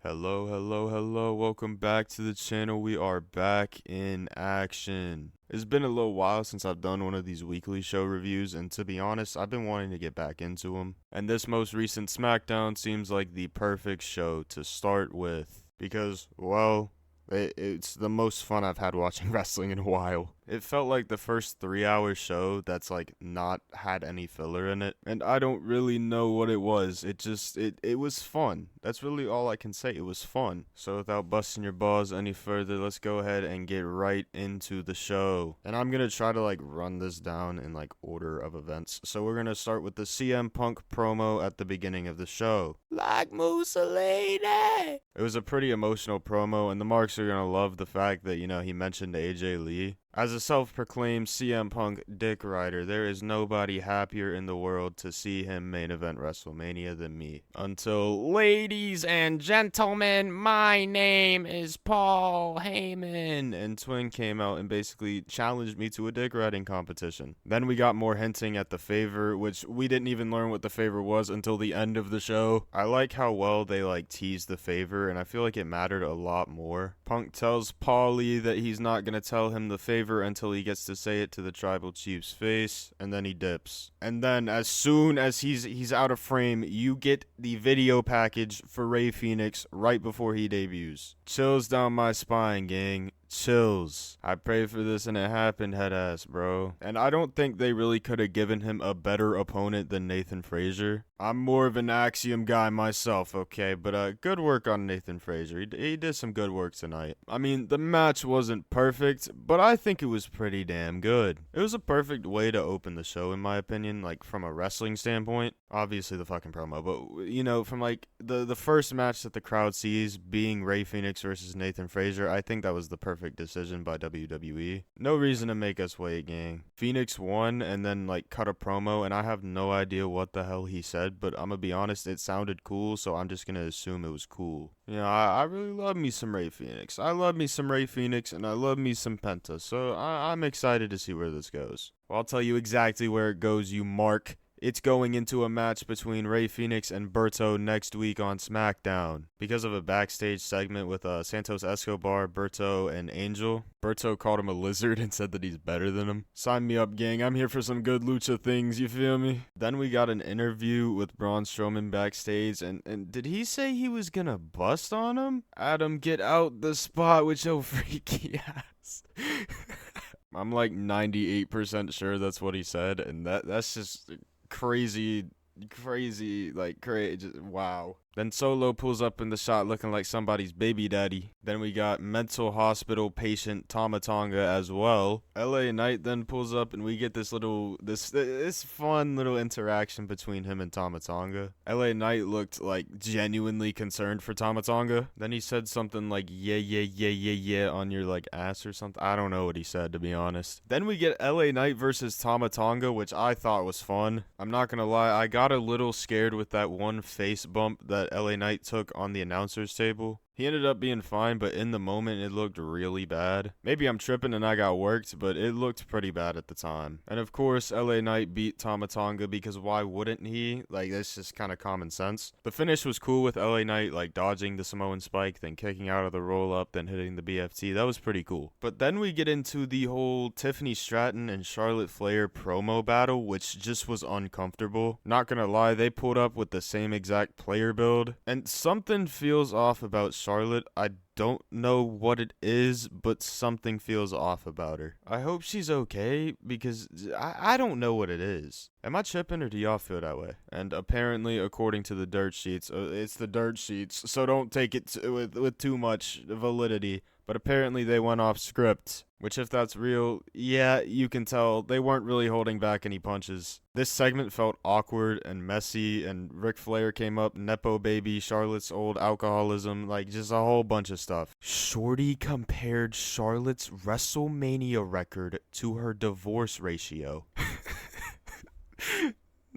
Hello, hello, hello. Welcome back to the channel. We are back in action. It's been a little while since I've done one of these weekly show reviews, and to be honest, I've been wanting to get back into them. And this most recent SmackDown seems like the perfect show to start with because, well, it's the most fun I've had watching wrestling in a while. It felt like the first 3-hour show that's like not had any filler in it. And I don't really know what it was. It was fun. That's really all I can say. It was fun. So without busting your balls any further, let's go ahead and get right into the show. And I'm going to try to like run this down in like order of events. So we're going to start with the CM Punk promo at the beginning of the show. Like Mussolini! It was a pretty emotional promo, and the marks are going to love the fact that, he mentioned AJ Lee. As a self-proclaimed CM Punk dick rider, there is nobody happier in the world to see him main event WrestleMania than me. Until, ladies and gentlemen, my name is Paul Heyman. And Twin came out and basically challenged me to a dick riding competition. Then we got more hinting at the favor, which we didn't even learn what the favor was until the end of the show. I like how well they teased the favor, and I feel like it mattered a lot more. Punk tells Paulie that he's not gonna tell him the favor until he gets to say it to the tribal chief's face, and then he dips. And then as soon as he's out of frame, you get the video package for Rey Phoenix right before he debuts. Chills down my spine, gang. Chills. I prayed for this and it happened, headass, bro. And I don't think they really could have given him a better opponent than Nathan Frazier. I'm more of an Axiom guy myself, okay? But good work on Nathan Frazier. He did some good work tonight. I mean, the match wasn't perfect, but I think it was pretty damn good. It was a perfect way to open the show, in my opinion, from a wrestling standpoint. Obviously the fucking promo, but, from the first match that the crowd sees being Rey Phoenix versus Nathan Frazier, I think that was the perfect decision by WWE. No reason to make us wait, gang. Phoenix won and then cut a promo, and I have no idea what the hell he said, but I'm gonna be honest, it sounded cool, so I'm just gonna assume it was cool. I really love me some Rey Phoenix. I love me some Rey Phoenix, and I love me some Penta, so I'm excited to see where this goes. Well, I'll tell you exactly where it goes, you mark. It's going into a match between Rey Phoenix and Berto next week on SmackDown. Because of a backstage segment with Santos Escobar, Berto, and Angel. Berto called him a lizard and said that he's better than him. Sign me up, gang. I'm here for some good lucha things, you feel me? Then we got an interview with Braun Strowman backstage, and did he say he was gonna bust on him? Adam, get out the spot with your freaky ass. I'm 98% sure that's what he said, and that's just crazy, wow. Then Solo pulls up in the shot looking like somebody's baby daddy. Then we got mental hospital patient Tama Tonga as well. LA Knight then pulls up and we get this fun little interaction between him and Tama Tonga. LA Knight looked genuinely concerned for Tama Tonga. Then he said something yeah on your ass or something. I don't know what he said, to be honest. Then we get LA Knight versus Tama Tonga, which I thought was fun. I'm not gonna lie, I got a little scared with that one face bump that LA Knight took on the announcer's table. He ended up being fine, but in the moment, it looked really bad. Maybe I'm tripping and I got worked, but it looked pretty bad at the time. And of course, LA Knight beat Tama Tonga because why wouldn't he? That's just kind of common sense. The finish was cool with LA Knight, dodging the Samoan spike, then kicking out of the roll-up, then hitting the BFT. That was pretty cool. But then we get into the whole Tiffany Stratton and Charlotte Flair promo battle, which just was uncomfortable. Not gonna lie, they pulled up with the same exact player build, and something feels off about Charlotte. I don't know what it is, but something feels off about her. I hope she's okay, because I don't know what it is. Am I tripping, or do y'all feel that way? And apparently, according to the dirt sheets, it's the dirt sheets, so don't take it with too much validity. But apparently they went off script, which if that's real, yeah, you can tell they weren't really holding back any punches. This segment felt awkward and messy, and Ric Flair came up, Nepo baby, Charlotte's old alcoholism, just a whole bunch of stuff. Shorty compared Charlotte's WrestleMania record to her divorce ratio.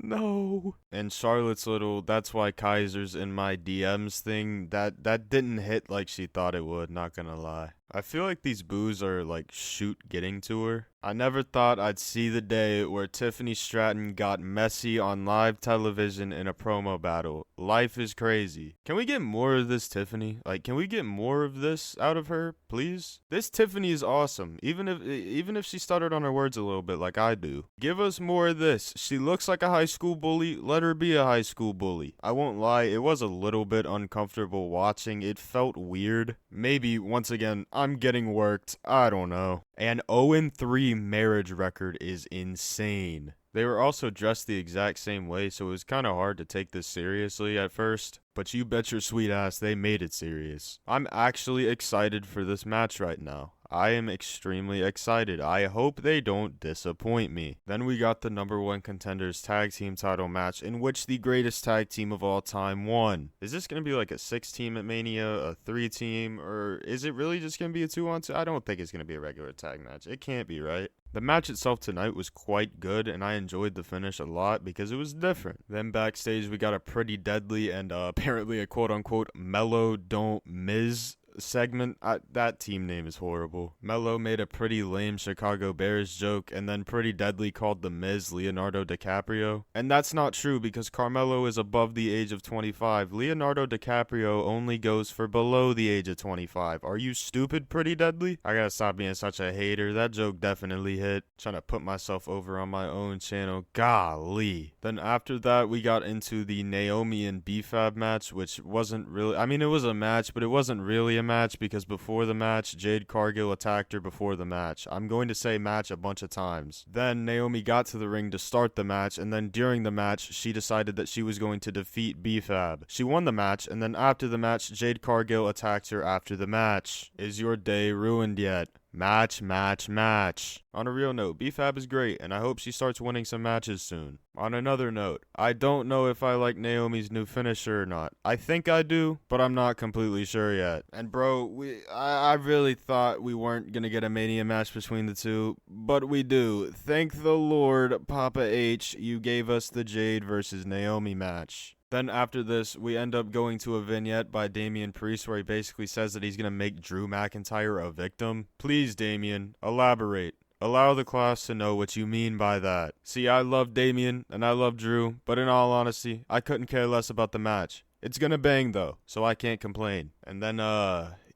No. And Charlotte's little, that's why Kaiser's in my DMs thing, that didn't hit like she thought it would, not gonna lie. I feel like these boos are shoot getting to her. I never thought I'd see the day where Tiffany Stratton got messy on live television in a promo battle. Life is crazy. Can we get more of this Tiffany? Like, can we get more of this out of her, please? This Tiffany is awesome, even if she stuttered on her words a little bit like I do. Give us more of this. She looks like a high school bully. Let her be a high school bully. I won't lie, it was a little bit uncomfortable watching. It felt weird. Maybe, once again, I'm getting worked. I don't know. An 0-3 marriage record is insane. They were also dressed the exact same way, so it was kind of hard to take this seriously at first. But you bet your sweet ass they made it serious. I'm actually excited for this match right now. I am extremely excited. I hope they don't disappoint me. Then we got the number 1 contenders tag team title match in which the greatest tag team of all time won. Is this going to be like a 6-team at Mania, a 3-team, or is it really just going to be a 2-on-2? I don't think it's going to be a regular tag match. It can't be, right? The match itself tonight was quite good, and I enjoyed the finish a lot because it was different. Then backstage, we got a pretty deadly and apparently a quote-unquote mellow don't Miz segment. That team name is horrible. Mello made a pretty lame Chicago Bears joke, and then Pretty Deadly called the Miz Leonardo DiCaprio. And that's not true because Carmelo is above the age of 25. Leonardo DiCaprio only goes for below the age of 25. Are you stupid, Pretty Deadly? I gotta stop being such a hater. That joke definitely hit. Trying to put myself over on my own channel. Golly. Then after that, we got into the Naomi and B-Fab match, which wasn't really, I mean, it was a match, but it wasn't really a match because before the match, Jade Cargill attacked her before the match. I'm going to say match a bunch of times. Then Naomi got to the ring to start the match, and then during the match, she decided that she was going to defeat B-Fab. She won the match, and then after the match, Jade Cargill attacked her after the match. Is your day ruined yet? Match, match, match. On a real note, B-Fab is great, and I hope she starts winning some matches soon. On another note, I don't know if I like Naomi's new finisher or not. I think I do, but I'm not completely sure yet. And bro, I really thought we weren't gonna get a Mania match between the two, but we do. Thank the Lord, Papa H, you gave us the Jade versus Naomi match. Then after this, we end up going to a vignette by Damian Priest where he basically says that he's going to make Drew McIntyre a victim. Please, Damian, elaborate. Allow the class to know what you mean by that. See, I love Damian and I love Drew, but in all honesty, I couldn't care less about the match. It's gonna bang though, so I can't complain. And then,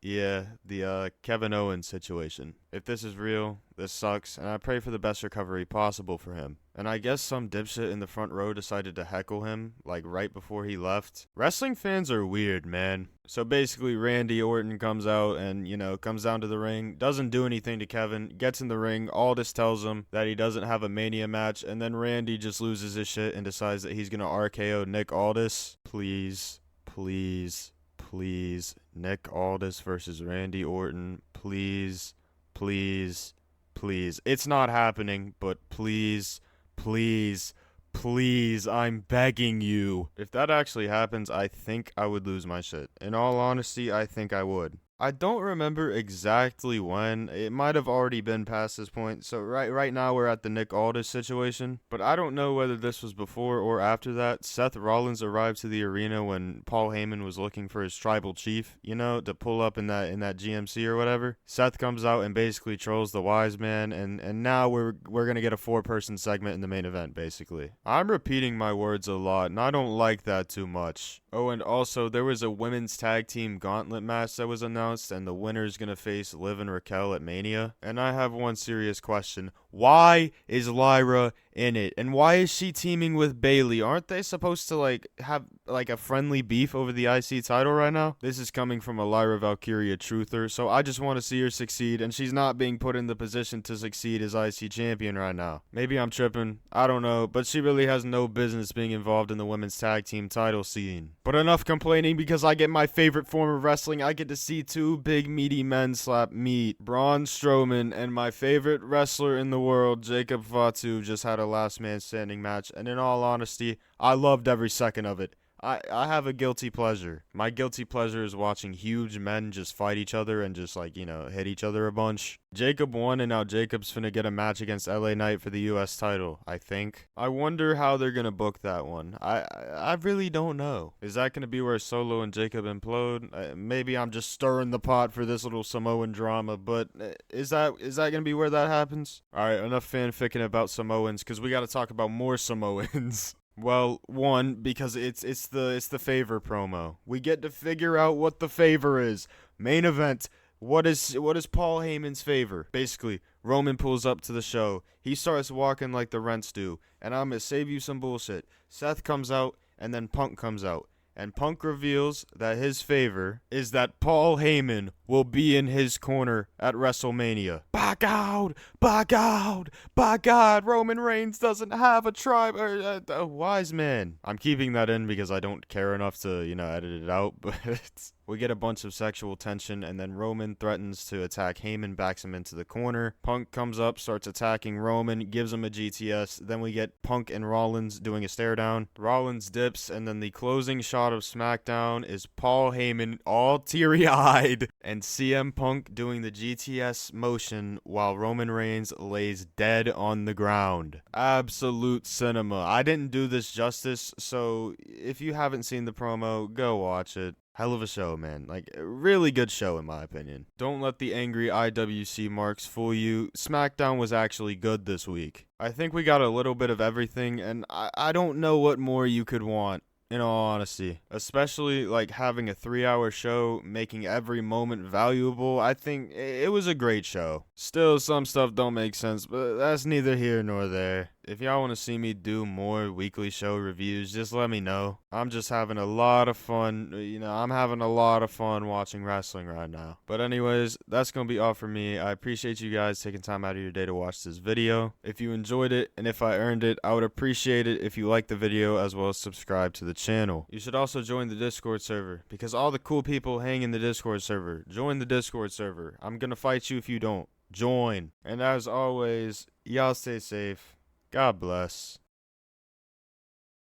yeah, the Kevin Owens situation. If this is real, this sucks, and I pray for the best recovery possible for him. And I guess some dipshit in the front row decided to heckle him, like right before he left. Wrestling fans are weird, man. So basically, Randy Orton comes out and, comes down to the ring, doesn't do anything to Kevin, gets in the ring, Aldis tells him that he doesn't have a Mania match, and then Randy just loses his shit and decides that he's gonna RKO Nick Aldis. Please, please, please, Nick Aldis versus Randy Orton. Please, please, please. It's not happening, but please, please, please, I'm begging you. If that actually happens, I think I would lose my shit. In all honesty, I think I would. I don't remember exactly when. It might have already been past this point. So right now we're at the Nick Aldis situation. But I don't know whether this was before or after that. Seth Rollins arrived to the arena when Paul Heyman was looking for his tribal chief, to pull up in that GMC or whatever. Seth comes out and basically trolls the wise man, and now we're gonna get a 4-person segment in the main event, basically. I'm repeating my words a lot, and I don't like that too much. Oh, and also there was a women's tag team gauntlet match that was announced, and the winner's gonna face Liv and Raquel at Mania. And I have one serious question. Why is Lyra in it? And why is she teaming with Bayley? Aren't they supposed to have a friendly beef over the IC title right now? This is coming from a Lyra Valkyria truther, so I just want to see her succeed, and she's not being put in the position to succeed as IC champion right now. Maybe I'm tripping, I don't know, but she really has no business being involved in the women's tag team title scene. But enough complaining, because I get my favorite form of wrestling. I get to see 2 big meaty men slap meat. Braun Strowman and my favorite wrestler in the world, Jacob Fatu, just had a last man standing match, and in all honesty, I loved every second of it. I have a guilty pleasure. My guilty pleasure is watching huge men just fight each other and just like, hit each other a bunch. Jacob won, and now Jacob's finna get a match against LA Knight for the US title, I think. I wonder how they're gonna book that one. I really don't know. Is that gonna be where Solo and Jacob implode? Maybe I'm just stirring the pot for this little Samoan drama, but is that gonna be where that happens? Alright, enough fanficking about Samoans, because we gotta talk about more Samoans. Well, one, because it's the favor promo. We get to figure out what the favor is. Main event. What is Paul Heyman's favor? Basically, Roman pulls up to the show. He starts walking like the rents do. And I'm gonna save you some bullshit. Seth comes out, and then Punk comes out. And Punk reveals that his favor is that Paul Heyman will be in his corner at WrestleMania. By God! By God! By God! Roman Reigns doesn't have a wise man. I'm keeping that in because I don't care enough to, edit it out, but we get a bunch of sexual tension, and then Roman threatens to attack Heyman, backs him into the corner. Punk comes up, starts attacking Roman, gives him a GTS. Then we get Punk and Rollins doing a stare down. Rollins dips, and then the closing shot of SmackDown is Paul Heyman all teary-eyed and CM Punk doing the GTS motion while Roman Reigns lays dead on the ground. Absolute cinema. I didn't do this justice, so if you haven't seen the promo, go watch it. Hell of a show, man. Like, a really good show, in my opinion. Don't let the angry IWC marks fool you. SmackDown was actually good this week. I think we got a little bit of everything, and I don't know what more you could want, in all honesty. Especially, like, having a 3-hour show, making every moment valuable. I think it was a great show. Still, some stuff don't make sense, but that's neither here nor there. If y'all want to see me do more weekly show reviews, just let me know. I'm just having a lot of fun. I'm having a lot of fun watching wrestling right now. But anyways, that's going to be all for me. I appreciate you guys taking time out of your day to watch this video. If you enjoyed it, and if I earned it, I would appreciate it if you liked the video as well as subscribe to the channel. You should also join the Discord server, because all the cool people hang in the Discord server. Join the Discord server. I'm going to fight you if you don't. Join. And as always, y'all stay safe. God bless.